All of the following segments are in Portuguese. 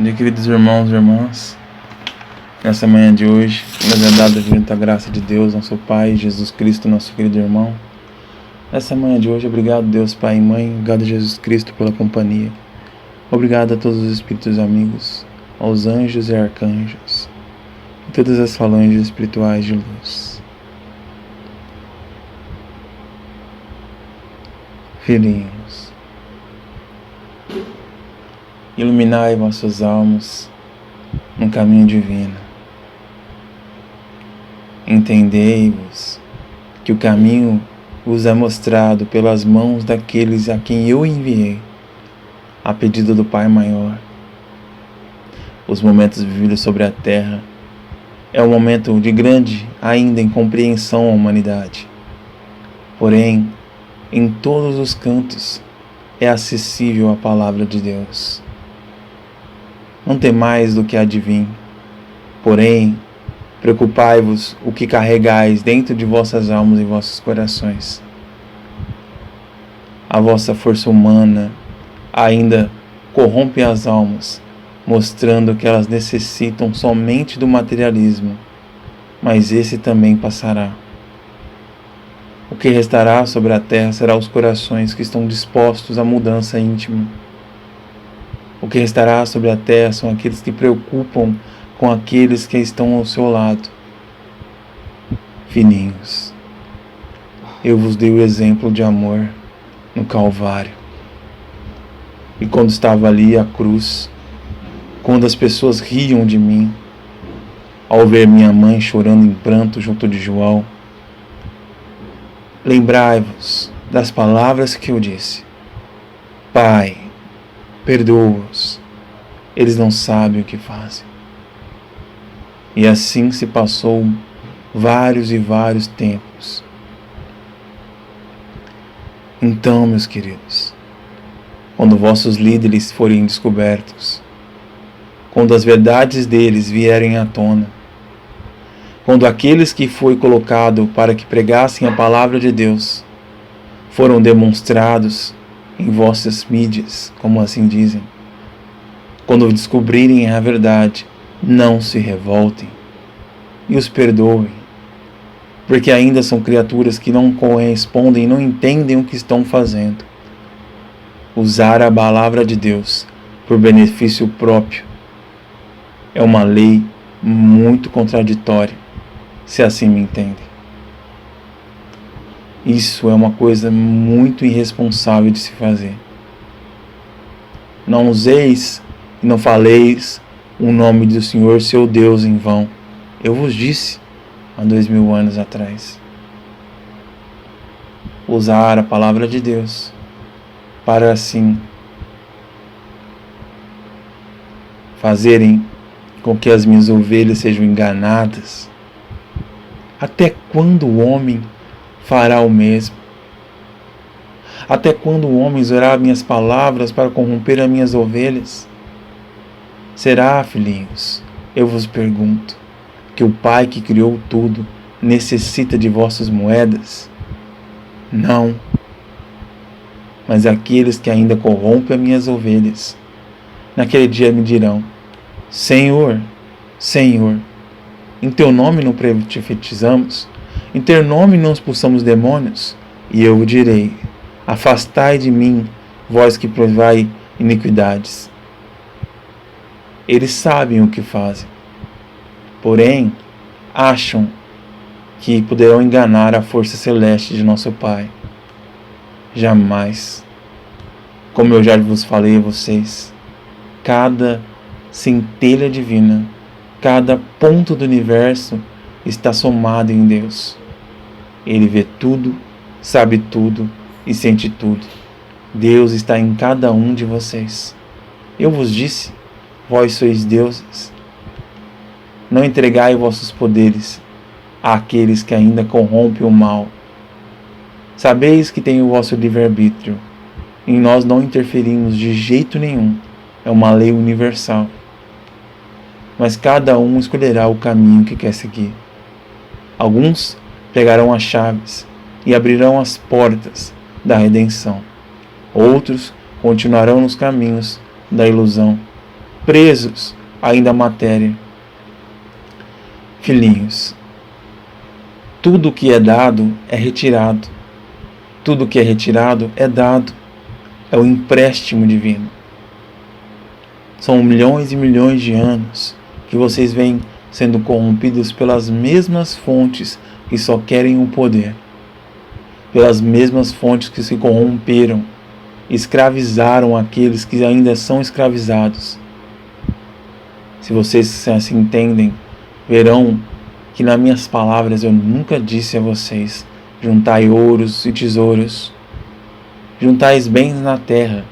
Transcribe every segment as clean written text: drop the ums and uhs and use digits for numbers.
dia, queridos irmãos e irmãs. Nessa manhã de hoje, nos é dada a graça de Deus, nosso Pai, Jesus Cristo, nosso querido irmão. Nessa manhã de hoje, obrigado Deus, Pai e Mãe, obrigado Jesus Cristo pela companhia. Obrigado a todos os espíritos amigos, aos anjos e arcanjos, e todas as falanges espirituais de luz. Filhinhos, iluminai vossas almas no caminho divino. Entendei-vos que o caminho vos é mostrado pelas mãos daqueles a quem eu enviei, a pedido do Pai Maior. Os momentos vividos sobre a terra é um momento de grande ainda incompreensão à humanidade. Porém, em todos os cantos é acessível a palavra de Deus. Não temais do que adivinhe, porém, preocupai-vos o que carregais dentro de vossas almas e vossos corações. A vossa força humana ainda corrompe as almas, mostrando que elas necessitam somente do materialismo, mas esse também passará. O que restará sobre a terra será os corações que estão dispostos à mudança íntima. O que restará sobre a terra são aqueles que preocupam com aqueles que estão ao seu lado. Filhinhos, eu vos dei o exemplo de amor no Calvário. E quando estava ali a cruz, quando as pessoas riam de mim, ao ver minha mãe chorando em pranto junto de João, lembrai-vos das palavras que eu disse: Pai, perdoa-os, eles não sabem o que fazem. E assim se passou vários e vários tempos. Então, meus queridos, quando vossos líderes forem descobertos, quando as verdades deles vierem à tona, quando aqueles que foi colocado para que pregassem a palavra de Deus foram demonstrados em vossas mídias, como assim dizem, quando descobrirem a verdade, não se revoltem e os perdoem, porque ainda são criaturas que não correspondem e não entendem o que estão fazendo. Usar a palavra de Deus por benefício próprio é uma lei muito contraditória, se assim me entendem. Isso é uma coisa muito irresponsável de se fazer. Não useis e não faleis o nome do Senhor, seu Deus, em vão. Eu vos disse há 2000 anos atrás. Usar a palavra de Deus para assim fazerem com que as minhas ovelhas sejam enganadas. Até quando o homem fará o mesmo? Até quando o homem usará minhas palavras para corromper as minhas ovelhas? Será, filhinhos, eu vos pergunto, que o Pai que criou tudo necessita de vossas moedas? Não. Mas aqueles que ainda corrompem as minhas ovelhas, naquele dia me dirão: Senhor, Senhor, em teu nome não profetizamos? Em teu nome não expulsamos demônios? E eu direi: afastai de mim, vós que provai iniquidades. Eles sabem o que fazem, porém acham que poderão enganar a força celeste de nosso Pai. Jamais. Como eu já vos falei a vocês, cada centelha divina, cada ponto do universo está somado em Deus. Ele vê tudo, sabe tudo e sente tudo. Deus está em cada um de vocês. Eu vos disse: vós sois deuses. Não entregai vossos poderes àqueles que ainda corrompem o mal. Sabeis que tem o vosso livre-arbítrio. Em nós não interferimos de jeito nenhum. É uma lei universal. Mas cada um escolherá o caminho que quer seguir. Alguns pegarão as chaves e abrirão as portas da redenção. Outros continuarão nos caminhos da ilusão presos ainda à matéria. Filhinhos, tudo que é dado é retirado. Tudo que é retirado é dado. É o empréstimo divino. São milhões e milhões de anos que vocês vêm sendo corrompidos pelas mesmas fontes que só querem o poder. Pelas mesmas fontes que se corromperam, escravizaram aqueles que ainda são escravizados. Se vocês assim entendem, verão que nas minhas palavras eu nunca disse a vocês: juntai ouros e tesouros, juntais bens na terra,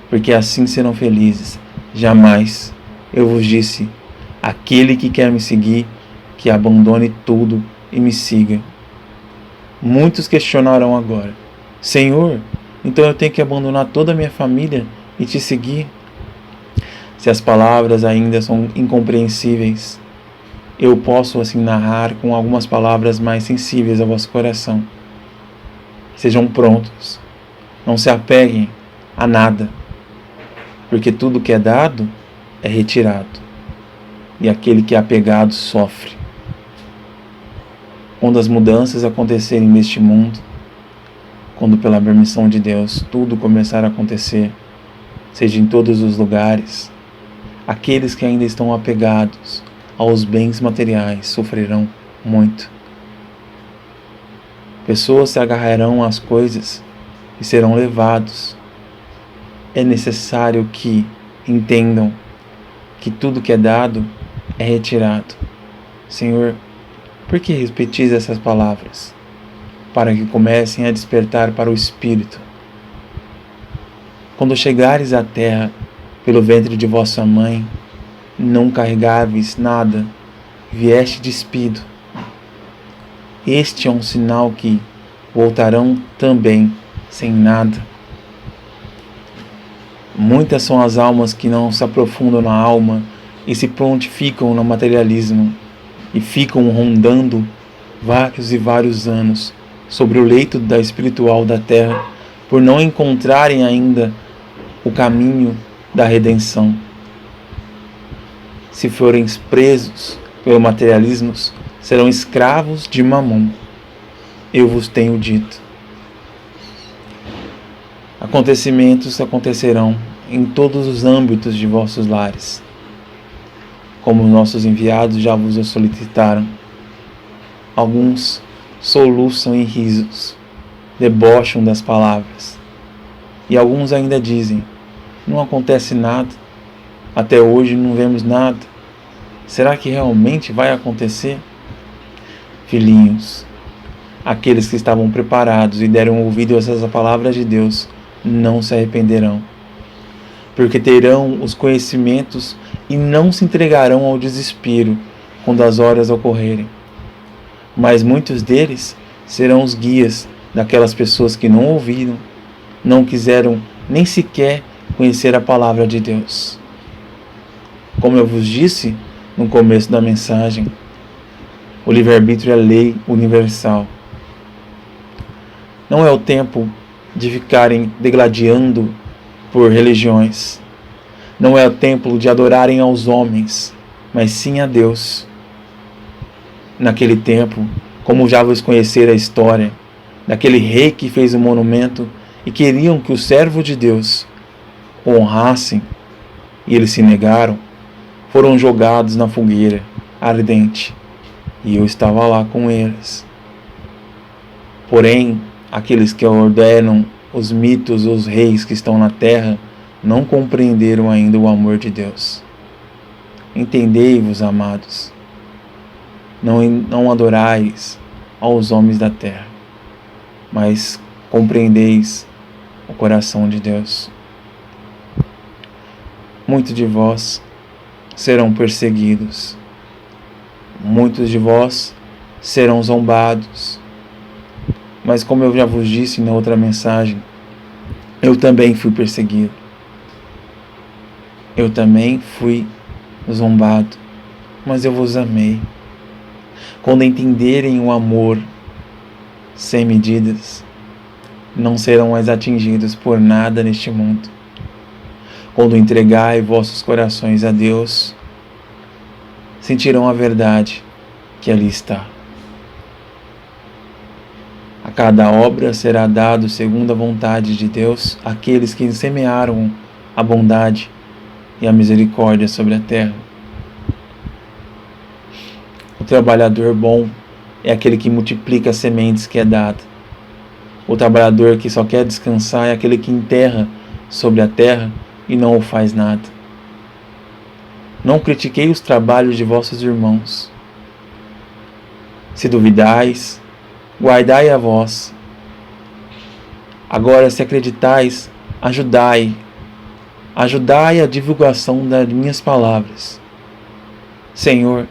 porque assim serão felizes. Jamais eu vos disse: aquele que quer me seguir, que abandone tudo e me siga. Muitos questionarão agora: Senhor, então eu tenho que abandonar toda a minha família e te seguir? Se as palavras ainda são incompreensíveis, eu posso assim narrar com algumas palavras mais sensíveis ao vosso coração. Sejam prontos, não se apeguem a nada, porque tudo que é dado é retirado, e aquele que é apegado sofre. Quando as mudanças acontecerem neste mundo, quando pela permissão de Deus tudo começar a acontecer, seja em todos os lugares, aqueles que ainda estão apegados aos bens materiais sofrerão muito. Pessoas se agarrarão às coisas e serão levados. É necessário que entendam que tudo que é dado é retirado. Senhor, por que repetis essas palavras? Para que comecem a despertar para o Espírito. Quando chegares à terra pelo ventre de vossa mãe, não carregáveis nada, vieste despido. Este é um sinal que voltarão também sem nada. Muitas são as almas que não se aprofundam na alma e se prontificam no materialismo e ficam rondando vários e vários anos sobre o leito da espiritual da terra por não encontrarem ainda o caminho da redenção. Se forem presos pelo materialismo, serão escravos de Mamon. Eu vos tenho dito. Acontecimentos acontecerão em todos os âmbitos de vossos lares, como nossos enviados já vos solicitaram. Alguns soluçam em risos, debocham das palavras, e alguns ainda dizem: não acontece nada, até hoje não vemos nada. Será que realmente vai acontecer? Filhinhos, aqueles que estavam preparados e deram ouvido a essas palavras de Deus não se arrependerão, porque terão os conhecimentos e não se entregarão ao desespero quando as horas ocorrerem. Mas muitos deles serão os guias daquelas pessoas que não ouviram, não quiseram nem sequer conhecer a palavra de Deus. Como eu vos disse no começo da mensagem, o livre-arbítrio é lei universal. Não é o tempo de ficarem degladiando por religiões. Não é o tempo de adorarem aos homens, mas sim a Deus. Naquele tempo, como já vos conhecer a história, daquele rei que fez o monumento e queriam que o servo de Deus o honrassem, e eles se negaram, foram jogados na fogueira ardente, e eu estava lá com eles. Porém, aqueles que ordenam os mitos, os reis que estão na terra, não compreenderam ainda o amor de Deus. Entendei-vos, amados, não adorais aos homens da terra, mas compreendeis o coração de Deus. Muitos de vós serão perseguidos, muitos de vós serão zombados, mas como eu já vos disse na outra mensagem, eu também fui perseguido, eu também fui zombado, mas eu vos amei. Quando entenderem o amor sem medidas, não serão mais atingidos por nada neste mundo. Quando entregai vossos corações a Deus, sentirão a verdade que ali está. A cada obra será dado segundo a vontade de Deus àqueles que semearam a bondade e a misericórdia sobre a terra. O trabalhador bom é aquele que multiplica as sementes que é dada. O trabalhador que só quer descansar é aquele que enterra sobre a terra e não o faz nada. Não critiquei os trabalhos de vossos irmãos. Se duvidais, guardai a vós. Agora, se acreditais, ajudai a divulgação das minhas palavras. Senhor,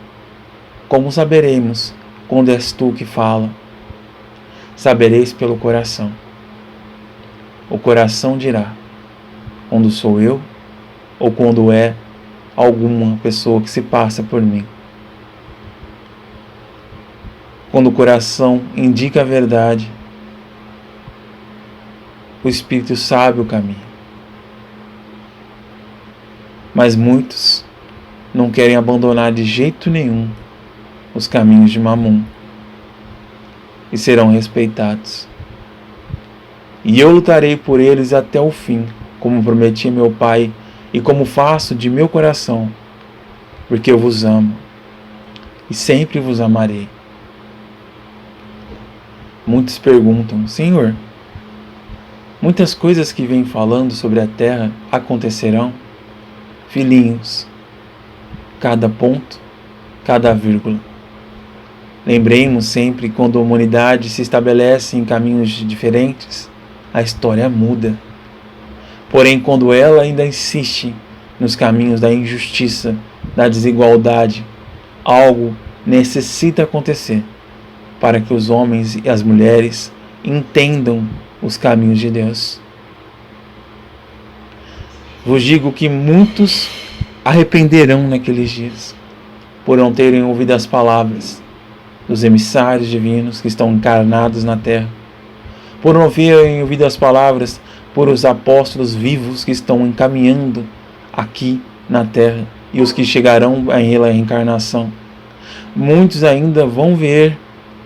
como saberemos quando és tu que fala? Sabereis pelo coração. O coração dirá, quando sou eu ou quando é alguma pessoa que se passa por mim. Quando o coração indica a verdade, o Espírito sabe o caminho. Mas muitos não querem abandonar de jeito nenhum os caminhos de Mamon e serão respeitados. E eu lutarei por eles até o fim, como prometi a meu Pai e como faço de meu coração, porque eu vos amo e sempre vos amarei. Muitos perguntam, Senhor, muitas coisas que vem falando sobre a terra acontecerão? Filhinhos, cada ponto, cada vírgula. Lembremos sempre que quando a humanidade se estabelece em caminhos diferentes, a história muda. Porém, quando ela ainda insiste nos caminhos da injustiça, da desigualdade, algo necessita acontecer para que os homens e as mulheres entendam os caminhos de Deus. Vos digo que muitos arrependerão naqueles dias, por não terem ouvido as palavras dos emissários divinos que estão encarnados na terra, por não terem ouvido as palavras por os apóstolos vivos que estão encaminhando aqui na terra e os que chegarão à reencarnação. Muitos ainda vão ver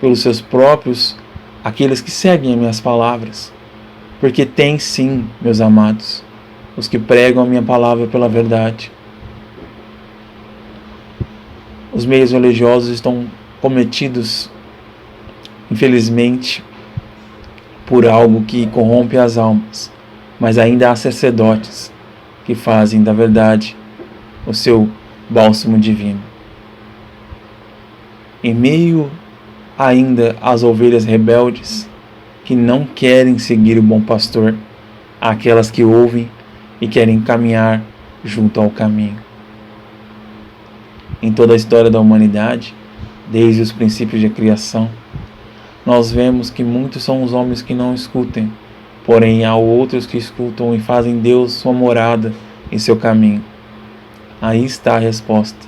pelos seus próprios aqueles que seguem as minhas palavras, porque tem sim, meus amados, os que pregam a minha palavra pela verdade. Os meios religiosos estão cometidos, infelizmente, por algo que corrompe as almas, mas ainda há sacerdotes que fazem da verdade o seu bálsamo divino. Em meio ainda às ovelhas rebeldes que não querem seguir o bom pastor, há aquelas que ouvem e querem caminhar junto ao caminho. Em toda a história da humanidade, desde os princípios da criação, nós vemos que muitos são os homens que não escutem, porém há outros que escutam e fazem Deus sua morada em seu caminho. Aí está a resposta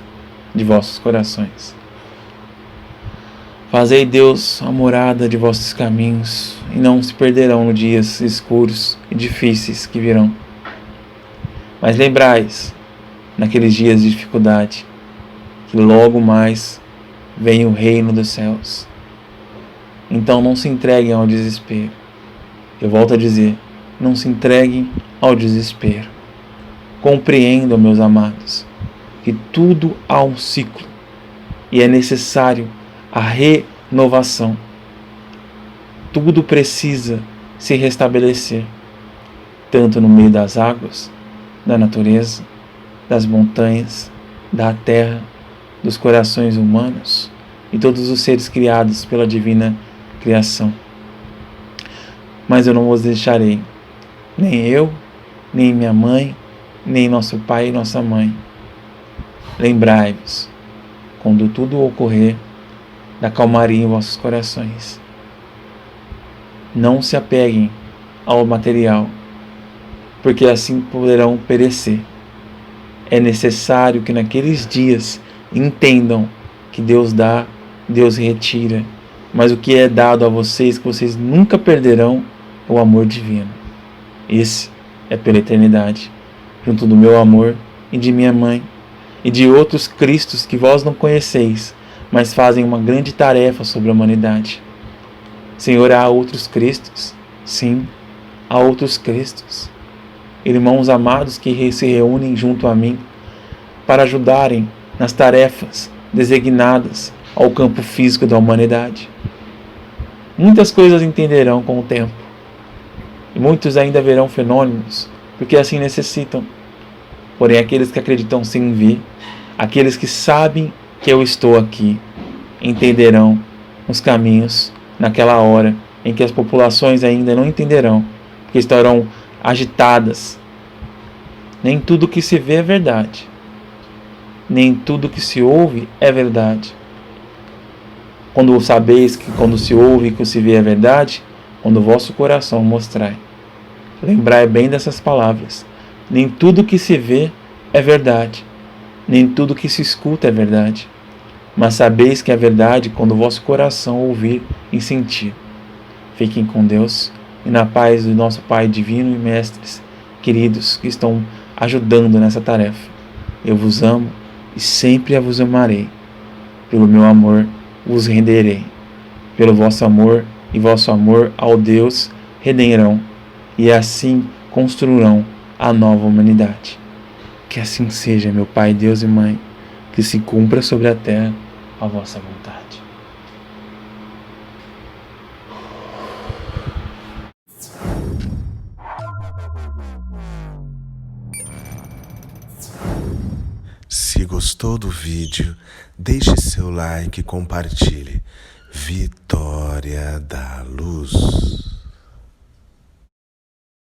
de vossos corações. Fazei Deus a morada de vossos caminhos, e não se perderão nos dias escuros e difíceis que virão. Mas lembrais, naqueles dias de dificuldade, que logo mais vem o reino dos céus. Então não se entreguem ao desespero. Eu volto a dizer, não se entreguem ao desespero. Compreendam, meus amados, que tudo há um ciclo e é necessário a renovação. Tudo precisa se restabelecer, tanto no meio das águas, da natureza, das montanhas, da terra, dos corações humanos e todos os seres criados pela divina criação. Mas eu não vos deixarei, nem eu, nem minha mãe, nem nosso pai e nossa mãe. Lembrai-vos, quando tudo ocorrer, da calmaria em vossos corações. Não se apeguem ao material, porque assim poderão perecer. É necessário que naqueles dias entendam que Deus dá, Deus retira, mas o que é dado a vocês, que vocês nunca perderão, é o amor divino. Esse é pela eternidade. junto do meu amor e de minha mãe, e de outros Cristos que vós não conheceis, mas fazem uma grande tarefa sobre a humanidade. Senhor, há outros Cristos? Sim, há outros Cristos. Irmãos amados que se reúnem junto a mim para ajudarem nas tarefas designadas ao campo físico da humanidade. Muitas coisas entenderão com o tempo, e muitos ainda verão fenômenos, porque assim necessitam. Porém, aqueles que acreditam sem ver, aqueles que sabem que eu estou aqui, entenderão os caminhos naquela hora em que as populações ainda não entenderão, porque estarão agitadas. Nem tudo que se vê é verdade. Nem tudo que se ouve é verdade. Quando sabeis que quando se ouve e que se vê é verdade, quando o vosso coração mostrai. Lembrai bem dessas palavras. Nem tudo que se vê é verdade. Nem tudo que se escuta é verdade. Mas sabeis que é verdade quando o vosso coração ouvir e sentir. Fiquem com Deus e na paz do nosso Pai divino e mestres queridos que estão ajudando nessa tarefa. Eu vos amo e sempre vos amarei. Pelo meu amor vos renderei. Pelo vosso amor e vosso amor ao Deus renderão, e assim construirão a nova humanidade. Que assim seja, meu Pai, Deus e Mãe, que se cumpra sobre a terra a vossa vontade. Se gostou do vídeo, deixe seu like e compartilhe. Vitória da Luz.